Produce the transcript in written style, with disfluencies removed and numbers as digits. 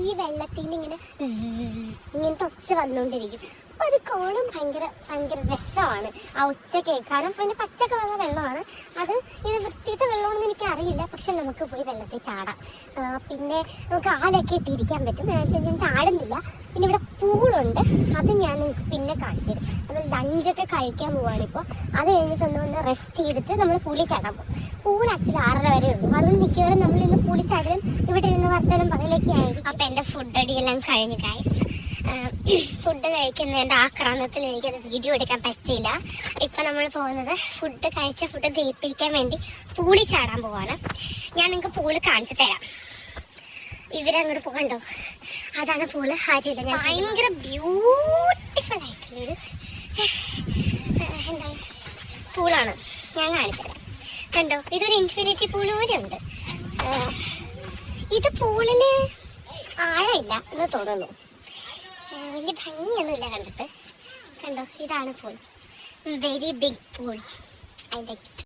ഈ വെള്ളത്തിൽ നിന്ന് ഇങ്ങനത്തെ ഒച്ച വന്നുകൊണ്ടിരിക്കും. അത് കാണാൻ ഭയങ്കര രസമാണ് ആ ഒച്ച കേൾക്കാനും. പിന്നെ പച്ച കളർ വെള്ളമാണ്, അത് ഇങ്ങനെ വൃത്തിയിട്ട വെള്ളമാണെന്ന് എനിക്ക് അറിയില്ല. പക്ഷെ നമുക്ക് പോയി വെള്ളത്തിൽ ചാടാം. പിന്നെ നമുക്ക് ആലൊക്കെ ഇട്ടിരിക്കാൻ പറ്റും. ഞാൻ ചാടുന്നില്ല. പിന്നെ ഇവിടെ പൂളുണ്ട്, അത് ഞാൻ നിങ്ങൾക്ക് പിന്നെ കാണിച്ചു തരും. നമ്മൾ ലഞ്ചൊക്കെ കഴിക്കാൻ പോവാണിപ്പോൾ. അത് കഴിഞ്ഞിട്ടൊന്ന് വന്ന് റെസ്റ്റ് ചെയ്തിട്ട് നമ്മൾ പൂളിൽ ചാടാൻ പോകും. പൂൾ ആക്ച്വലി 6:30 വരെ ഉള്ളൂ. അതുകൊണ്ട് മിക്കവാറും നമ്മൾ ഇന്ന് പൂളിൽ ചാടാൻ ഇവിടെ ഇരുന്ന് വർത്തമാനം പറയലൊക്കെ ആയിരിക്കും. അപ്പം എൻ്റെ ഫുഡ് അടിയെല്ലാം കഴിഞ്ഞു ഗൈസ്. ഫുഡ് കഴിക്കുന്നതിൻ്റെ ആക്രാന്തത്തിൽ എനിക്കത് വീഡിയോ എടുക്കാൻ പറ്റിയില്ല. ഇപ്പം നമ്മൾ പോകുന്നത് കഴിച്ച ഫുഡ് ദഹിപ്പിക്കാൻ വേണ്ടി പൂളി ചാടാൻ പോവാണ്. ഞാൻ നിങ്ങൾക്ക് പൂള് കാണിച്ചു തരാം. ഇവരങ്ങോട്ട് പോകണ്ടോ, അതാണ് പൂള്. ആരുമില്ല, ഞാൻ ഭയങ്കര ബ്യൂട്ടിഫുൾ ആയിട്ടുള്ളൊരു എന്താണ് പൂളാണ്. ഞാൻ കാണിച്ചു തരാം. കണ്ടോ, ഇതൊരു ഇൻഫിനിറ്റി പൂള് പോലെ ഉണ്ട്. ഇത് പൂളിന് ആഴമില്ല എന്ന് തോന്നുന്നു. വലിയ ഭംഗിയൊന്നുമില്ല കണ്ടിട്ട്. കണ്ടോ, ഇതാണ് pool. Very big pool. I like it.